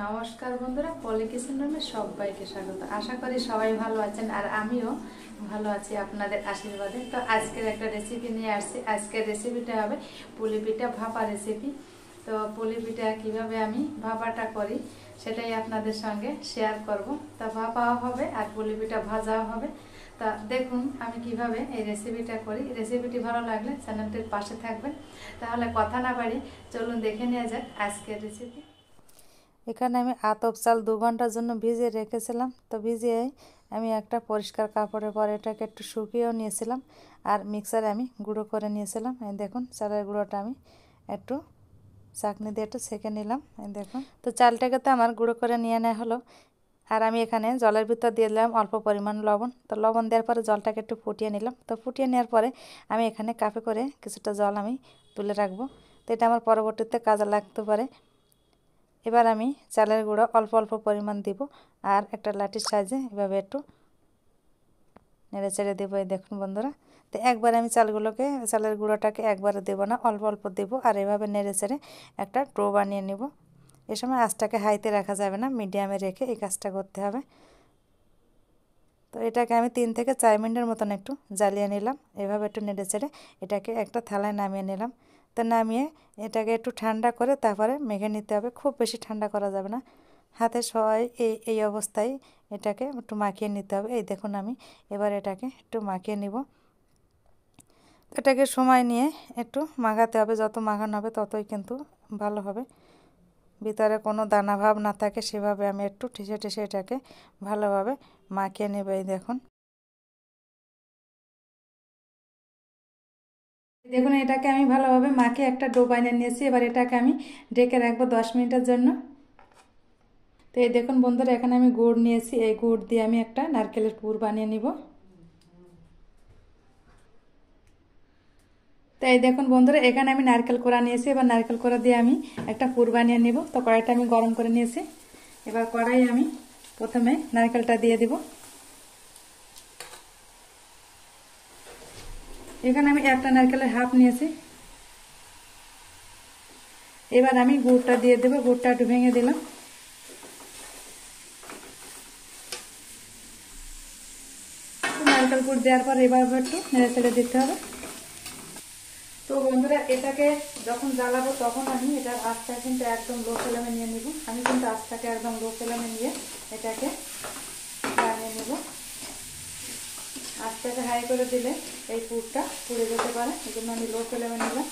নমস্কার বন্ধুরা, পলি কিচেন রুমে সবাইকে স্বাগত। আশা করি সবাই ভালো আছেন আর আমিও ভালো আছি আপনাদের আশীর্বাদে। তো আজকের একটা রেসিপি নিয়ে আসছি। আজকের রেসিপিটা হবে পুলি পিঠা ভাপা রেসিপি। তো পুলি পিঠা কীভাবে আমি ভাপাটা করি সেটাই আপনাদের সঙ্গে শেয়ার করব। তা ভাপাও হবে আর পুলি পিঠা ভাজাও হবে। তা দেখুন আমি কিভাবে এই রেসিপিটা করি। রেসিপিটি ভালো লাগলে চ্যানেলটির পাশে থাকবেন। তাহলে কথা না বাড়ি চলুন দেখে নেওয়া যাক আজকের রেসিপি। এখানে আমি আতপ চাল 2 ঘন্টার জন্য ভিজিয়ে রেখেছিলাম। তো ভিজিয়ে আমি একটা পরিষ্কার কাপড়ের পর এটাকে একটু শুকিয়েও নিয়েছিলাম আর মিক্সারে আমি গুঁড়ো করে নিয়েছিলাম। এই দেখুন চালের গুঁড়োটা আমি একটু চাকনি দিয়ে একটু ছেঁকে নিলাম। এই দেখুন, তো চালটাকে তো আমার গুঁড়ো করে নিয়ে নেওয়া হলো। আর আমি এখানে জলের ভিতর দিয়ে দিলাম অল্প পরিমাণ লবণ। তো লবণ দেওয়ার পরে জলটাকে একটু ফুটিয়ে নিলাম। তো ফুটিয়ে নেওয়ার পরে আমি এখানে কাপে করে কিছুটা জল আমি তুলে রাখবো। তো এটা আমার পরবর্তীতে কাজে লাগতে পারে। এবার আমি চালের গুঁড়ো অল্প অল্প পরিমাণ দিব আর একটা লাঠির সাহায্যে এভাবে একটু নেড়ে চেড়ে দেবো। এই দেখুন বন্ধুরা, তো একবার আমি চালের গুঁড়োটাকে একবারে দেবো না, অল্প অল্প দেবো আর এভাবে নেড়ে চেড়ে একটা ডো বানিয়ে নেব। এ সময় আঁচটাকে হাইতে রাখা যাবে না, মিডিয়ামে রেখে এই কাজটা করতে হবে। তো এটাকে আমি 3 থেকে 4 মিনিটের মতন একটু জ্বালিয়ে নিলাম। এভাবে একটু নেড়ে চেড়ে এটাকে একটা থালায় নামিয়ে নিলাম। তো নামিয়ে এটাকে একটু ঠান্ডা করে তারপরে মেখে নিতে হবে। খুব বেশি ঠান্ডা করা যাবে না, হাতে সবাই এই অবস্থায় এটাকে একটু মাখিয়ে নিতে হবে। এই দেখুন আমি এবার এটাকে একটু মাখিয়ে নিব। এটাকে সময় নিয়ে একটু মাখাতে হবে, যত মাখানো হবে ততই কিন্তু ভালো হবে। ভিতরে কোনো দানা ভাব না থাকে সেভাবে আমি একটু ঠেসে ঠেসে এটাকে ভালোভাবে মাখিয়ে নেব। এই দেখুন দেখুন এটাকে আমি ভালোভাবে মাখিয়ে একটা ডো বানিয়ে নিয়েছি। এবার এটাকে আমি ঢেকে রাখবো 10 মিনিটের জন্য। তো এই দেখুন বন্ধুরা, এখানে আমি গুড় নিয়েছি। এই গুড় দিয়ে আমি একটা নারকেলের পুর বানিয়ে নিব। তো এই দেখুন বন্ধুরা, এখানে আমি নারকেল কোড়া নিয়েছি। এবার নারকেল কোড়া দিয়ে আমি একটা পুর বানিয়ে নিব। তো কড়াইটা আমি গরম করে নিয়েছি। এবার কড়াই আমি প্রথমে নারকেলটা দিয়ে দিব। এখানে আমি একটা নারকেলের হাফ নিয়েছি। এবার আমি গুড়টা দিয়ে দেবো। গুড়টা একটু ভেঙে দিলাম। নারকেল গুড় দেওয়ার পর এবার একটু নেড়ে চেড়ে দিতে হবে। তো বন্ধুরা, এটাকে যখন জ্বালাবো তখন আমি এটার আঁচটা কিন্তু একদম লো ফ্লেমে নিয়ে নিব। আমি কিন্তু আঁচটাকে একদম লো ফ্লেমে নিয়ে এটাকে বানিয়ে নেব। আঁচটাকে হাই করে দিলে এই পুরটা পুড়ে যেতে পারে, এই জন্য আমি লো ফ্লেমে নিলাম।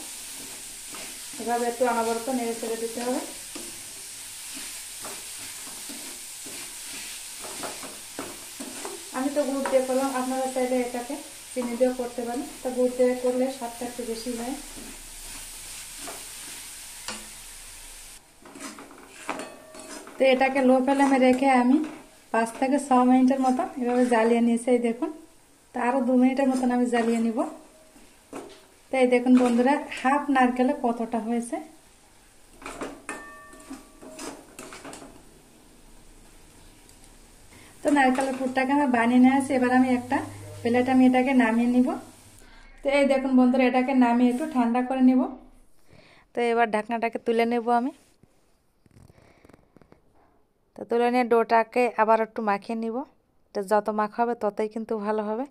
এভাবে একটু অনবরত নেড়ে চেড়ে দিতে হবে। আমি তো গুড় দিয়ে করলাম, আপনারা চাইলে এটাকে চিনি দিয়েও করতে পারেন। তো গুড় দিয়ে করলে স্বাদটা একটু বেশি হয়। তো এটাকে লো ফ্লেমে রেখে আমি 5 থেকে 6 মিনিটের মতো এভাবে জ্বালিয়ে নিয়েছি। এই দেখুন, তো আরও 2 মিনিটের মতন আমি জ্বালিয়ে নিব। তো এই দেখুন বন্ধুরা, হাফ নারকেলে কতটা হয়েছে। তো নারকেলের পুরটাকে আমি বানিয়ে নিয়ে আসি। এবার আমি একটা প্লেট আমি এটাকে নামিয়ে নিব। তো এই দেখুন বন্ধুরা, এটাকে নামিয়ে একটু ঠান্ডা করে নিব। তো এবার ঢাকনাটাকে তুলে নেব আমি। তো তুলে নিয়ে ডোটাকে আবার একটু মাখিয়ে নিব। তো যত মাখা হবে ততই কিন্তু ভালো হবে।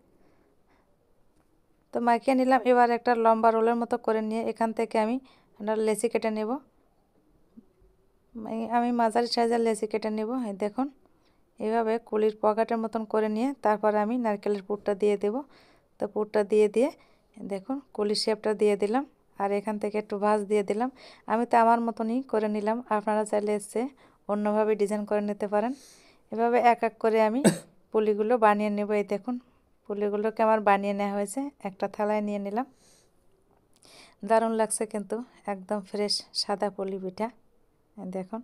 তো মাখিয়ে নিলাম। এবার একটা লম্বা রোলের মতো করে নিয়ে এখান থেকে আমি লেচি কেটে নেব। আমি মাঝারি সাইজের লেচি কেটে নেব। এই দেখুন এইভাবে কুলির পকেটের মতন করে নিয়ে তারপরে আমি নারকেলের পুরটা দিয়ে দেব। তো পুরটা দিয়ে দেখুন কুলির শেপটা দিয়ে দিলাম আর এখান থেকে একটু ভাঁজ দিয়ে দিলাম। আমি তো আমার মতনই করে নিলাম, আপনারা চাইলে এসে অন্যভাবে ডিজাইন করে নিতে পারেন। এভাবে এক এক করে আমি পুলিগুলো বানিয়ে নেব। এই দেখুন পুলিগুলোকে আমার বানিয়ে নেওয়া হয়েছে, একটা থালায় নিয়ে নিলাম। দারুণ লাগছে কিন্তু, একদম ফ্রেশ সাদা পুলি পিঠা। দেখুন,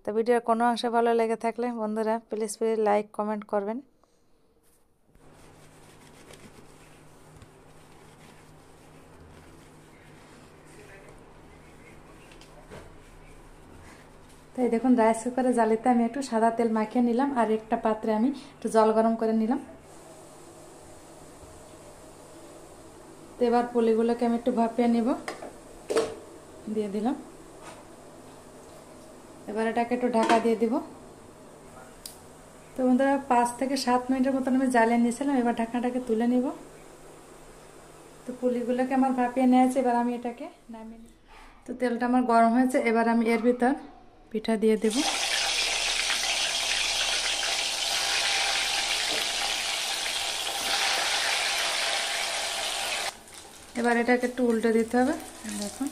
তো ভিডিওর কোনো অংশ ভালো লেগে থাকলে বন্ধুরা প্লিজ লাইক কমেন্ট করবেন। তো এই দেখুন রাইস কুকারে জালিতে আমি একটু সাদা তেল মাখিয়ে নিলাম আর একটা পাত্রে আমি একটু জল গরম করে নিলাম। তো এবার পুলিগুলোকে আমি একটু ভাপিয়ে নিব। দিয়ে দিলাম। এবার এটাকে একটু ঢাকা দিয়ে দিব। তো বন্ধুরা 5 থেকে 7 মিনিটের মতন আমি জ্বালিয়ে নিয়েছিলাম, এবার ঢাকনাটাকে তুলে নিব। তো পুলিগুলোকে আমার ভাপিয়ে নিয়েছে, এবার আমি এটাকে নামিয়ে নিই। তো তেলটা আমার গরম হয়েছে, এবার আমি এর ভিতর পিঠা দিয়ে দেব। এবার এটাকে একটু উল্টে দিতে হবে। দেখুন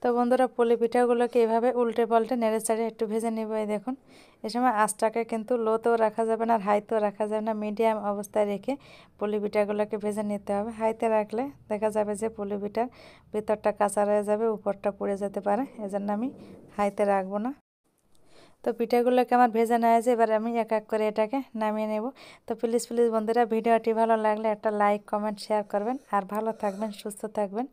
তো বন্ধুরা পুলি পিঠাগুলোকে এভাবে উল্টে পাল্টে নেড়ে চাড়িয়ে একটু ভেজে নেব। এই দেখুন, এ সময় আঁচটাকে কিন্তু লোতেও রাখা যাবে না আর হাইতেও রাখা যাবে না, মিডিয়াম অবস্থায় রেখে পুলি পিঠাগুলোকে ভেজে নিতে হবে। হাইতে রাখলে দেখা যাবে যে পুলি পিঠার ভিতরটা কাঁচা রয়ে যাবে, উপরটা পুড়ে যেতে পারে, এজন্য আমি হাইতে রাখবো না। তো পিঠাগুলোকে আমার ভেজে নেওয়া হয়েছে, এবার আমি এক এক করে এটাকে নামিয়ে নেব। তো প্লিজ বন্ধুরা ভিডিওটি ভালো লাগলে একটা লাইক কমেন্ট শেয়ার করবেন আর ভালো থাকবেন, সুস্থ থাকবেন।